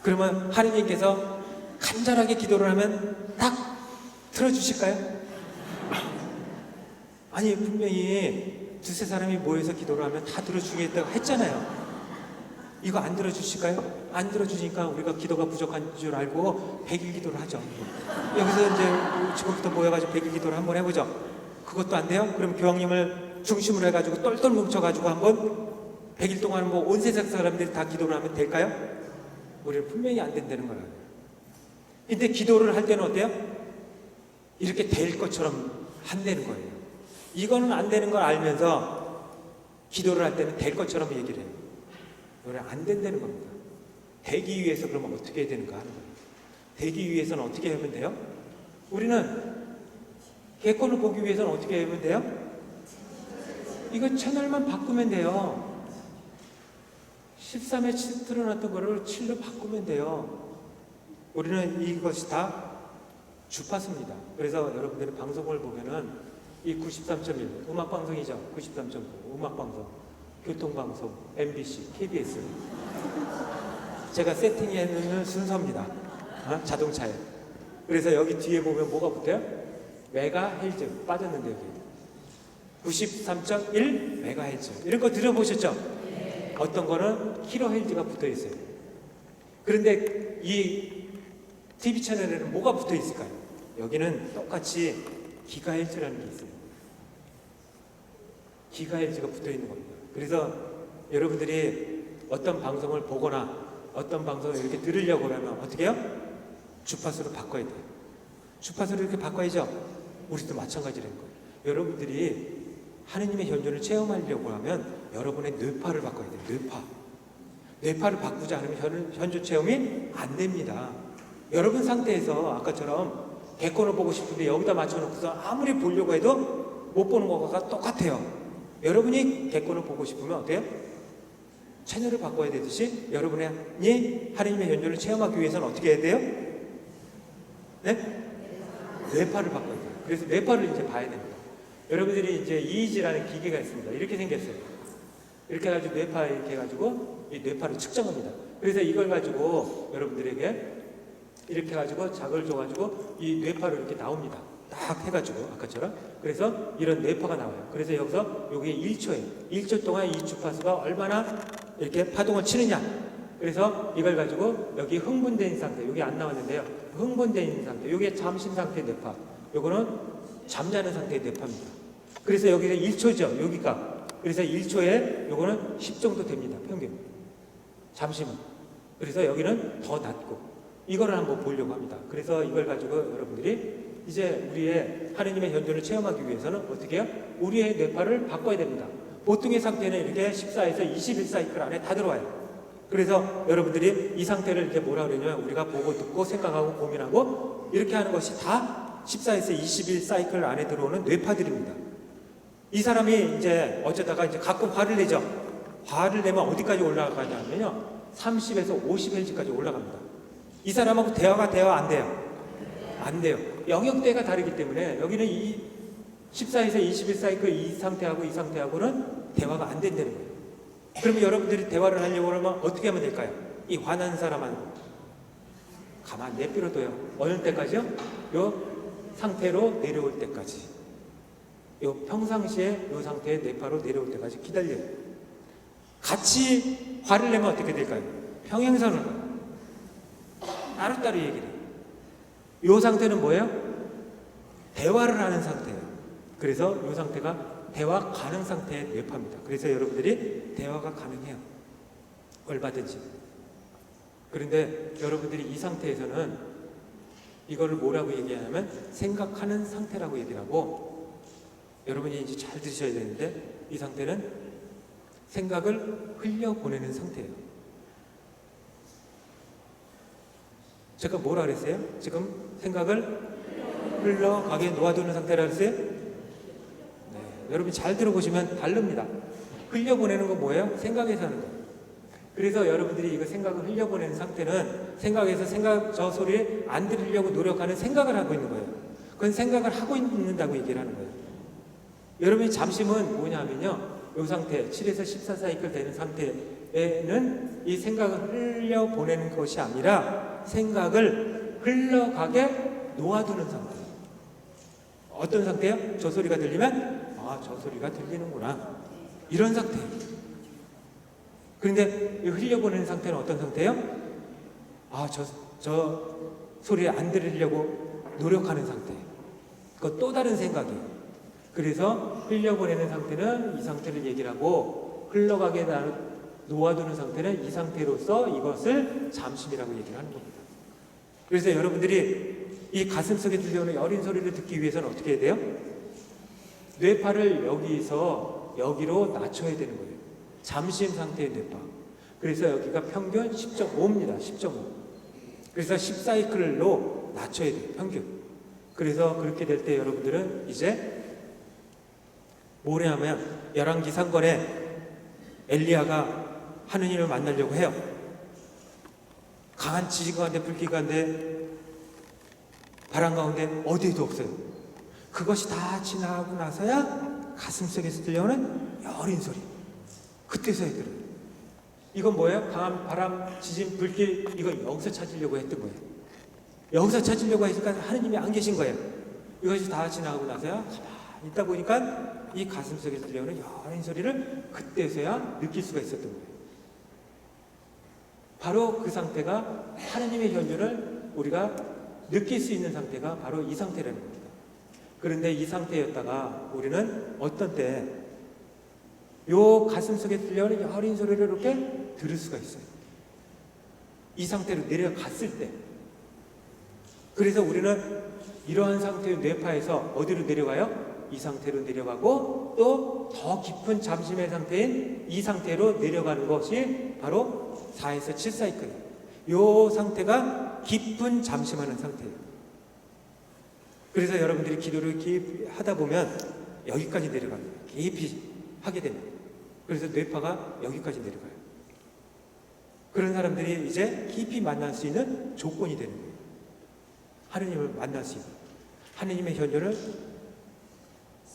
그러면 하느님께서 간절하게 기도를 하면 딱 틀어주실까요? 아니, 분명히 두세 사람이 모여서 기도를 하면 다 들어주겠다고 했잖아요. 이거 안 들어주실까요? 안 들어주니까 우리가 기도가 부족한 줄 알고 100일 기도를 하죠. 여기서 이제 지금부터 모여가지고 100일 기도를 한번 해보죠. 그것도 안 돼요? 그럼 교황님을 중심으로 해가지고 똘똘 뭉쳐가지고 한번 100일 동안 뭐 온 세상 사람들이 다 기도를 하면 될까요? 우리는 분명히 안 된다는 거예요. 근데 기도를 할 때는 어때요? 이렇게 될 것처럼 한다는 거예요. 이거는 안 되는 걸 알면서 기도를 할 때는 될 것처럼 얘기를 해요. 이거는 안 된다는 겁니다. 되기 위해서 그러면 어떻게 해야 되는가 하는 거예요. 되기 위해서는 어떻게 하면 돼요? 우리는 개콘을 보기 위해서는 어떻게 하면 돼요? 이거 채널만 바꾸면 돼요. 13회 틀어놨던 거를 7로 바꾸면 돼요. 우리는 이것이 다 주파수입니다. 그래서 여러분들이 방송을 보면은 이 93.1 음악방송이죠. 93.9 음악방송, 교통방송, MBC, KBS 제가 세팅해 놓은 순서입니다. 자동차에. 그래서 여기 뒤에 보면 뭐가 붙어요? 메가헬즈 빠졌는데 여기 93.1 메가헬즈 이런 거 들어보셨죠? 어떤 거는 킬로헬즈가 붙어 있어요. 그런데 이 TV 채널에는 뭐가 붙어 있을까요? 여기는 똑같이 기가헬즈라는 게 있어요. 기가헬즈가 붙어 있는 겁니다. 그래서 여러분들이 어떤 방송을 보거나 어떤 방송을 이렇게 들으려고 하면 어떻게 해요? 주파수로 바꿔야 돼요. 주파수로 이렇게 바꿔야죠. 우리도 마찬가지라는 거예요. 여러분들이 하느님의 현존을 체험하려고 하면 여러분의 뇌파를 바꿔야 돼요. 뇌파. 뇌파를 바꾸지 않으면 현존 체험이 안 됩니다. 여러분 상태에서 아까처럼 개콘을 보고 싶은데 여기다 맞춰놓고서 아무리 보려고 해도 못 보는 것과 똑같아요. 여러분이 개콘을 보고 싶으면 어때요? 채널을 바꿔야 되듯이 여러분이 하느님의 현존을 체험하기 위해서는 어떻게 해야 돼요? 네? 뇌파를 바꿔야 돼요. 그래서 뇌파를 이제 봐야 됩니다. 여러분들이 이제 EEG라는 기계가 있습니다. 이렇게 생겼어요. 이렇게 해가지고 뇌파 이렇게 해가지고 이 뇌파를 측정합니다. 그래서 이걸 가지고 여러분들에게 이렇게 해가지고 작을 줘가지고 이 뇌파로 이렇게 나옵니다. 딱 해가지고 아까처럼. 그래서 이런 뇌파가 나와요. 그래서 여기서 요게 1초에 1초 동안 이 주파수가 얼마나 이렇게 파동을 치느냐. 그래서 이걸 가지고 여기 흥분된 상태, 여기 안 나왔는데요. 흥분된 상태, 요게 잠심 상태의 뇌파. 요거는 잠자는 상태의 뇌파입니다. 그래서 여기가 1초죠. 여기가. 그래서 1초에 요거는 10 정도 됩니다. 평균. 잠시만. 그래서 여기는 더 낮고. 이거를 한번 보려고 합니다. 그래서 이걸 가지고 여러분들이 이제 우리의 하느님의 현존을 체험하기 위해서는 어떻게 해요? 우리의 뇌파를 바꿔야 됩니다. 보통의 상태는 이렇게 14에서 21 사이클 안에 다 들어와요. 그래서 여러분들이 이 상태를 이제 뭐라 그러냐면 우리가 보고 듣고 생각하고 고민하고 이렇게 하는 것이 다 14에서 21 사이클 안에 들어오는 뇌파들입니다. 이 사람이 이제 어쩌다가 이제 가끔 화를 내죠. 화를 내면 어디까지 올라가냐면요. 30에서 50Hz까지 올라갑니다. 이 사람하고 대화가 돼요? 안 돼요? 안 돼요. 영역대가 다르기 때문에 여기는 이 14에서 21 사이클 이 상태하고 이 상태하고는 대화가 안 된다는 거예요. 그러면 여러분들이 대화를 하려고 하면 어떻게 하면 될까요? 이 화난 사람은 가만 내버려둬요. 어느 때까지요? 요 상태로 내려올 때까지. 요 평상시에 요 상태의 뇌파로 내려올 때까지 기다려요. 같이 화를 내면 어떻게 될까요? 평행선으로 따로따로 얘기를 해요. 요 상태는 뭐예요? 대화를 하는 상태예요. 그래서 요 상태가 대화 가능 상태의 뇌파입니다. 그래서 여러분들이 대화가 가능해요. 얼마든지. 그런데 여러분들이 이 상태에서는 이거를 뭐라고 얘기하냐면 생각하는 상태라고 얘기를 하고 여러분이 이제 잘 들으셔야 되는데 이 상태는 생각을 흘려보내는 상태예요. 제가 뭐라 그랬어요? 지금 생각을 흘러가게 놓아두는 상태라 그랬어요? 네, 여러분 잘 들어보시면 다릅니다. 흘려보내는 건 뭐예요? 생각에서 하는 거예요. 그래서 여러분들이 이거 생각을 흘려보내는 상태는 생각에서 저 소리를 안 들으려고 노력하는 생각을 하고 있는 거예요. 그건 생각을 하고 있는다고 얘기를 하는 거예요. 여러분이 잠심은 뭐냐면요. 이 상태, 7에서 14 사이클 되는 상태에는 이 생각을 흘려보내는 것이 아니라 생각을 흘러가게 놓아두는 상태예요. 어떤 상태예요? 저 소리가 들리면 아, 저 소리가 들리는구나. 이런 상태예요. 그런데 이 흘려보내는 상태는 어떤 상태예요? 아, 저 소리 안 들으려고 노력하는 상태. 그거 또 다른 생각이에요. 그래서 흘려보내는 상태는 이 상태를 얘기를 하고, 흘러가게 놓아두는 상태는 이 상태로서 이것을 잠심이라고 얘기를 하는 겁니다. 그래서 여러분들이 이 가슴속에 들려오는 여린 소리를 듣기 위해서는 어떻게 해야 돼요? 뇌파를 여기서 여기로 낮춰야 되는 거예요. 잠심 상태의 뇌파. 그래서 여기가 평균 10.5입니다. 10.5. 그래서 10사이클로 낮춰야 돼요. 평균. 그래서 그렇게 될 때 여러분들은 이제 뭐래 하면 열왕기 상권에 엘리야가 하느님을 만나려고 해요. 강한 지진 가운데 불길 가운데 바람 가운데 어디에도 없어요. 그것이 다 지나가고 나서야 가슴속에서 들려오는 여린 소리. 그때서야 들어요. 이건 뭐예요? 강한 바람, 지진, 불길, 이건 여기서 찾으려고 했던 거예요. 여기서 찾으려고 하니까 하느님이 안 계신 거예요. 이것이 다 지나가고 나서야 가만히 있다 보니까 이 가슴속에서 들려오는 여린 소리를 그때서야 느낄 수가 있었던 거예요. 바로 그 상태가 하느님의 현존을 우리가 느낄 수 있는 상태가 바로 이 상태라는 겁니다. 그런데 이 상태였다가 우리는 어떤 때 요 가슴속에 들려오는 여린 소리를 이렇게 들을 수가 있어요. 이 상태로 내려갔을 때. 그래서 우리는 이러한 상태의 뇌파에서 어디로 내려가요? 이 상태로 내려가고 또 더 깊은 잠심의 상태인 이 상태로 내려가는 것이 바로 4에서 7사이클. 요 상태가 깊은 잠심하는 상태예요. 그래서 여러분들이 기도를 깊이 하다 보면 여기까지 내려갑니다. 깊이 하게 됩니다. 그래서 뇌파가 여기까지 내려가요. 그런 사람들이 이제 깊이 만날 수 있는 조건이 되는 거예요. 하느님을 만날 수 있는, 하느님의 현존을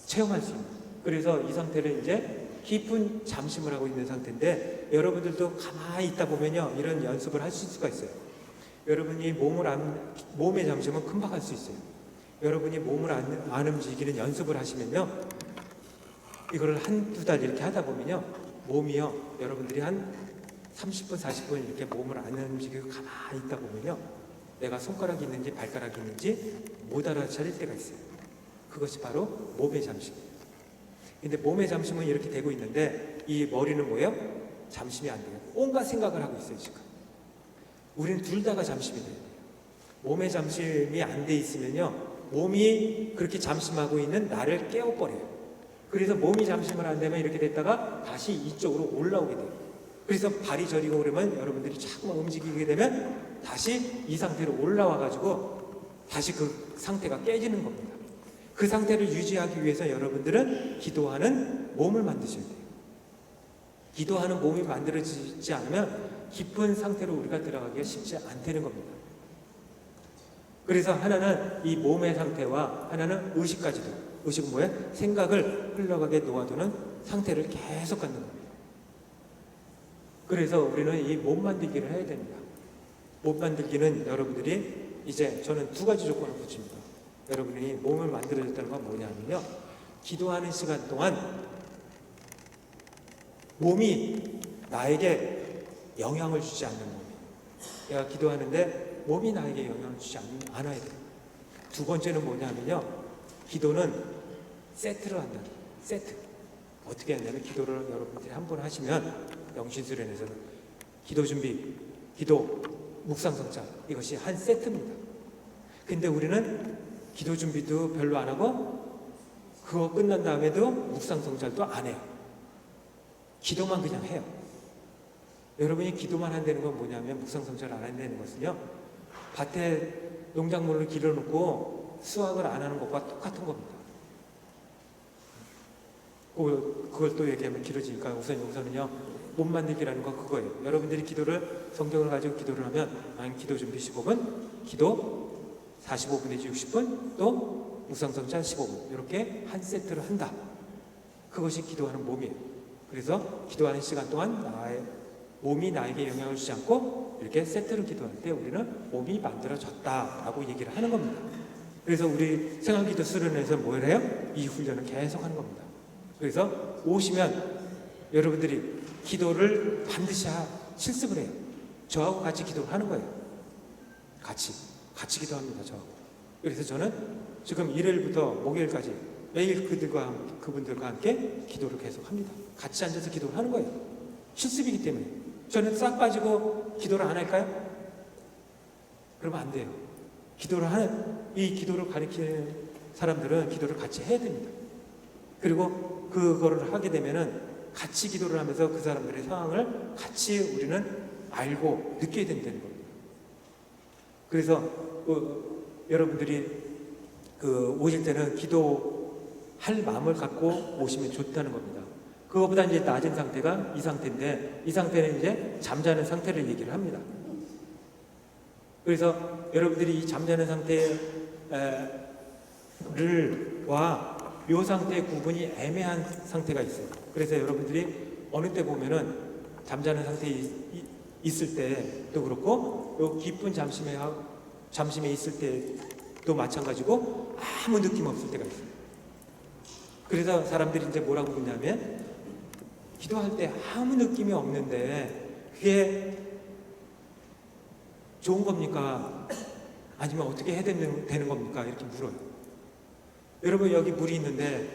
체험할 수 있는. 그래서 이 상태를 이제 깊은 잠심을 하고 있는 상태인데, 여러분들도 가만히 있다 보면요, 이런 연습을 하실 수가 있어요. 여러분이 몸의 잠심은 금방 할 수 있어요. 여러분이 몸을 안 움직이는 연습을 하시면요, 이거를 한두 달 이렇게 하다 보면요, 몸이요, 여러분들이 한 30분, 40분 이렇게 몸을 안 움직이고 가만히 있다 보면요, 내가 손가락이 있는지 발가락이 있는지 못 알아차릴 때가 있어요. 그것이 바로 몸의 잠심이에요. 근데 몸의 잠심은 이렇게 되고 있는데 이 머리는 뭐예요? 잠심이 안 돼요. 온갖 생각을 하고 있어요, 지금. 우리는 둘 다가 잠심이 돼요. 몸의 잠심이 안 돼 있으면요, 몸이 그렇게 잠심하고 있는 나를 깨워버려요. 그래서 몸이 잠심을 안 되면 이렇게 됐다가 다시 이쪽으로 올라오게 돼요. 그래서 발이 저리고 그러면 여러분들이 자꾸만 움직이게 되면 다시 이 상태로 올라와가지고 다시 그 상태가 깨지는 겁니다. 그 상태를 유지하기 위해서 여러분들은 기도하는 몸을 만드셔야 돼요. 기도하는 몸이 만들어지지 않으면 깊은 상태로 우리가 들어가기가 쉽지 않다는 겁니다. 그래서 하나는 이 몸의 상태와 하나는 의식까지도. 의식은 뭐예요? 생각을 흘러가게 놓아두는 상태를 계속 갖는 겁니다. 그래서 우리는 이 몸 만들기를 해야 됩니다. 몸 만들기는 여러분들이 이제 저는 두 가지 조건을 붙입니다. 여러분이 몸을 만들어졌다는 건 뭐냐면요, 기도하는 시간 동안 몸이 나에게 영향을 주지 않는 몸이에요. 내가 기도하는데 몸이 나에게 영향을 주지 않아야 돼요. 두 번째는 뭐냐면요, 기도는 세트를 한다. 세트. 어떻게 하냐면 기도를 여러분들이 한 번 하시면 영신수련에서는 기도 준비, 기도, 묵상성찰, 이것이 한 세트입니다. 근데 우리는 기도 준비도 별로 안 하고 그거 끝난 다음에도 묵상성찰도 안 해요. 기도만 그냥 해요. 여러분이 기도만 한다는 건 뭐냐면, 묵상성찰 안 한다는 것은요, 밭에 농작물을 길어놓고 수확을 안 하는 것과 똑같은 겁니다. 그걸 또 얘기하면 길어지니까 우선은요, 몸 만들기라는 건 그거예요. 여러분들이 기도를, 성경을 가지고 기도를 하면 기도 준비 15분, 기도 45분 내지 60분, 또 묵상성찰 15분, 이렇게 한 세트를 한다. 그것이 기도하는 몸이에요. 그래서 기도하는 시간 동안 몸이 나에게 영향을 주지 않고 이렇게 세트를 기도할 때 우리는 몸이 만들어졌다라고 얘기를 하는 겁니다. 그래서 우리 생활기도 수련회에서 뭘 해요? 이 훈련을 계속 하는 겁니다. 그래서 오시면 여러분들이 기도를 반드시 실습을 해요. 저하고 같이 기도를 하는 거예요. 같이 기도합니다. 저하고. 그래서 저는 지금 일요일부터 목요일까지 매일 그분들과 함께 기도를 계속 합니다. 같이 앉아서 기도를 하는 거예요. 실습이기 때문에. 저는 싹 빠지고 기도를 안 할까요? 그러면 안 돼요. 이 기도를 가리키는 사람들은 기도를 같이 해야 됩니다. 그리고 그거를 하게 되면은 같이 기도를 하면서 그 사람들의 상황을 같이 우리는 알고 느껴야 된다는 겁니다. 그래서 여러분들이 오실 때는 기도할 마음을 갖고 오시면 좋다는 겁니다. 그거보다 이제 낮은 상태가 이 상태인데, 이 상태는 이제 잠자는 상태를 얘기를 합니다. 그래서 여러분들이 이 잠자는 요 상태의 구분이 애매한 상태가 있어요. 그래서 여러분들이 어느 때 보면은 잠자는 상태에 있을 때도 그렇고, 요 깊은 잠심에 있을 때도 마찬가지고 아무 느낌 없을 때가 있어요. 그래서 사람들이 이제 뭐라고 그러냐면, 기도할 때 아무 느낌이 없는데 그게 좋은 겁니까? 아니면 어떻게 해야 되는 겁니까? 이렇게 물어요. 여러분, 여기 물이 있는데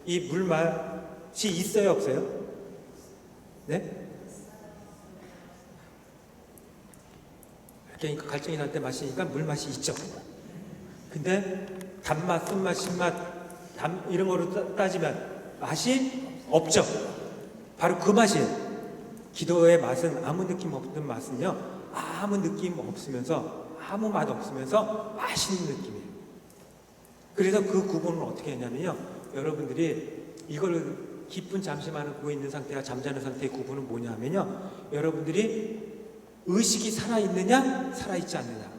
이 물 맛이 있어요, 없어요? 네? 그러니까 갈증이 날 때 마시니까 물 맛이 있죠. 근데 단맛, 쓴맛, 신맛, 이런 거로 따지면 맛이 없죠. 바로 그 맛이에요. 기도의 맛은 아무 느낌 없는 맛은요, 아무 느낌 없으면서 아무 맛 없으면서 맛있는 느낌이에요. 그래서 그 구분을 어떻게 했냐면요, 여러분들이 이걸 깊은 잠시만을 보고 있는 상태와 잠자는 상태의 구분은 뭐냐면요, 여러분들이 의식이 살아있느냐 살아있지 않느냐.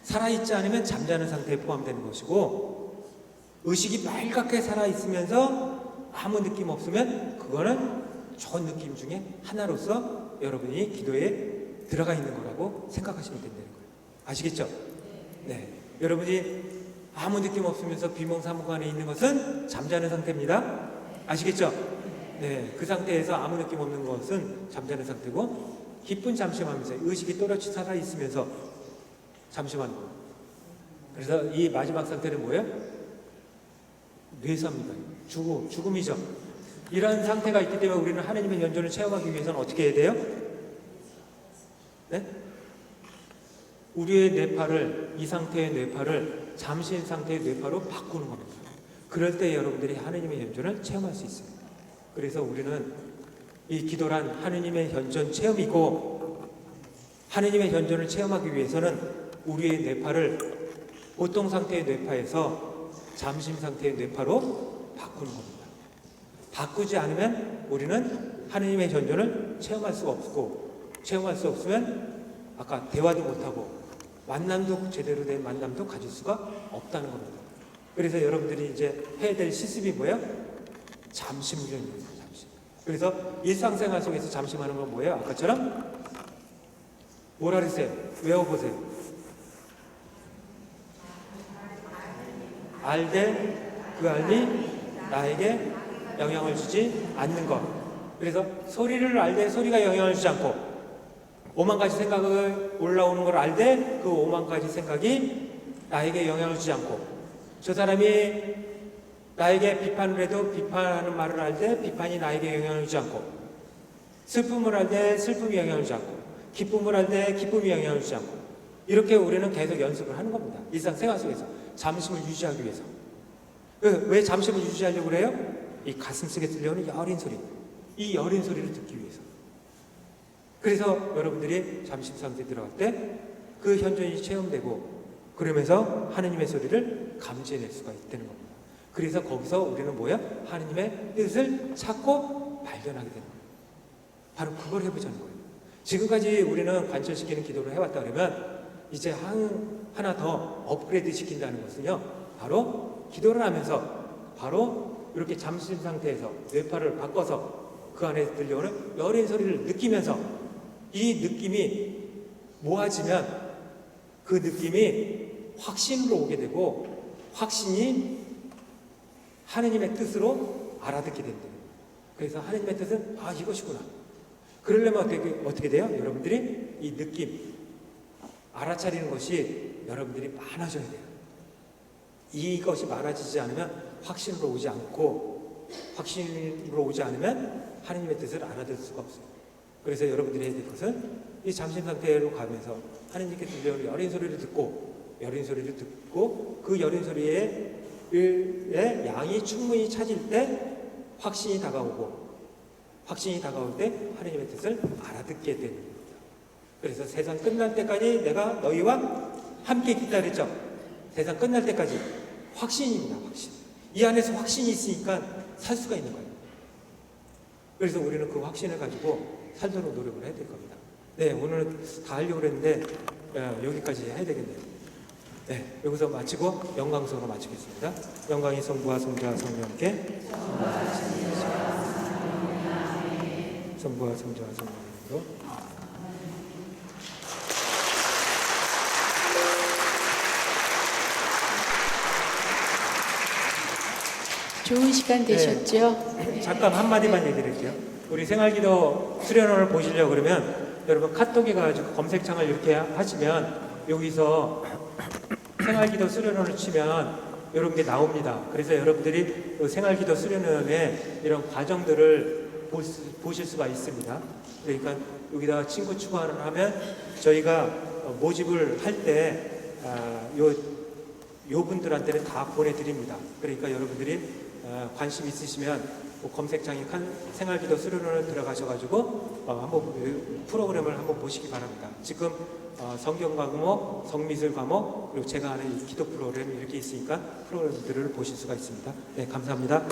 살아있지 않으면 잠자는 상태에 포함되는 것이고, 의식이 맑게 살아있으면서 아무 느낌 없으면 그거는 좋은 느낌 중에 하나로서 여러분이 기도에 들어가 있는 거라고 생각하시면 된다는 거예요. 아시겠죠? 네. 여러분이 아무 느낌 없으면서 비몽사무간에 있는 것은 잠자는 상태입니다. 아시겠죠? 네. 그 상태에서 아무 느낌 없는 것은 잠자는 상태고, 깊은 잠심하면서 의식이 또렷이 살아있으면서 잠심하는 거예요. 그래서 이 마지막 상태는 뭐예요? 뇌사입니다. 죽음이죠. 이런 상태가 있기 때문에 우리는 하나님의 연전을 체험하기 위해서는 어떻게 해야 돼요? 네? 우리의 뇌파를, 이 상태의 뇌파를 잠시 상태의 뇌파로 바꾸는 겁니다. 그럴 때 여러분들이 하나님의 현존을 체험할 수 있어요. 그래서 우리는 이 기도란 하나님의 현존 체험이고, 하나님의 현존을 체험하기 위해서는 우리의 뇌파를 보통 상태의 뇌파에서 잠심 상태의 뇌파로 바꾸는 겁니다. 바꾸지 않으면 우리는 하나님의 현존을 체험할 수가 없고, 체험할 수 없으면 아까 대화도 못하고 만남도 제대로 된 만남도 가질 수가 없다는 겁니다. 그래서 여러분들이 이제 해야 될 실습이 뭐예요? 잠시 훈련이에요. 잠시. 그래서 일상생활 속에서 잠시하는 건 뭐예요? 아까처럼 뭐라 그랬어요? 외워보세요. 알되 그 알미 나에게 영향을 주지 않는 것. 그래서 소리를 알되 소리가 영향을 주지 않고, 5만 가지 생각을 올라오는 걸 알되 그 5만 가지 생각이 나에게 영향을 주지 않고, 저 사람이 나에게 비판을 해도 비판하는 말을 알되 비판이 나에게 영향을 주지 않고, 슬픔을 알되 슬픔이 영향을 주지 않고, 기쁨을 알되 기쁨이 영향을 주지 않고, 이렇게 우리는 계속 연습을 하는 겁니다. 일상생활 속에서 잠심을 유지하기 위해서. 왜 잠심을 유지하려고 그래요? 이 가슴 속에 들려오는 여린 소리, 이 여린 소리를 듣기 위해서. 그래서 여러분들이 잠심 상태에 들어갈 때 그 현존이 체험되고, 그러면서 하느님의 소리를 감지해낼 수가 있다는 겁니다. 그래서 거기서 우리는 뭐야? 하느님의 뜻을 찾고 발견하게 되는 거예요. 바로 그걸 해보자는 거예요. 지금까지 우리는 관철시키는 기도를 해왔다 그러면, 이제 하나 더 업그레이드 시킨다는 것은요, 바로 기도를 하면서 바로 이렇게 잠심 상태에서 뇌파를 바꿔서 그 안에 들려오는 여린 소리를 느끼면서, 이 느낌이 모아지면 그 느낌이 확신으로 오게 되고, 확신이 하느님의 뜻으로 알아듣게 된다. 그래서 하느님의 뜻은 이것이구나. 그러려면 어떻게 돼요? 여러분들이 이 느낌 알아차리는 것이 여러분들이 많아져야 돼요. 이것이 많아지지 않으면 확신으로 오지 않으면 하느님의 뜻을 알아들 수가 없어요. 그래서 여러분들이 해야 될 것은 이 잠심 상태로 가면서 하느님께 들려오는 여린 소리를 듣고 그 여린 소리의 양이 충분히 차질 때 확신이 다가올 때 하느님의 뜻을 알아듣게 되는 겁니다. 그래서 세상 끝날 때까지 내가 너희와 함께 기다렸죠. 세상 끝날 때까지 확신입니다. 확신. 이 안에서 확신이 있으니까 살 수가 있는 거예요. 그래서 우리는 그 확신을 가지고 살도록 노력을 해야 될 겁니다. 네, 오늘 다 하려고 그랬는데 여기까지 해야 되겠네요. 네, 여기서 마치고 영광송으로 마치겠습니다. 영광이 성부와 성자와 성령께 성부와 성자와 성령으로 좋은 시간 되셨죠? 잠깐 한마디만 얘기할게요. 우리 생활기도 수련원을 보시려고 그러면 여러분 카톡에 가지고 검색창을 이렇게 하시면 여기서 생활기도 수련원을 치면 이런 게 나옵니다. 그래서 여러분들이 그 생활기도 수련원의 이런 과정들을 보실 수가 있습니다. 그러니까 여기다가 친구 추가를 하면 저희가 모집을 할 때 요 분들한테는 다 보내드립니다. 그러니까 여러분들이 관심 있으시면 검색창에 생활기도 수련원을 들어가셔가지고 한번 프로그램을 한번 보시기 바랍니다. 지금 성경 과목, 성미술 과목, 그리고 제가 하는 이 기도 프로그램 이렇게 있으니까 프로그램들을 보실 수가 있습니다. 네, 감사합니다.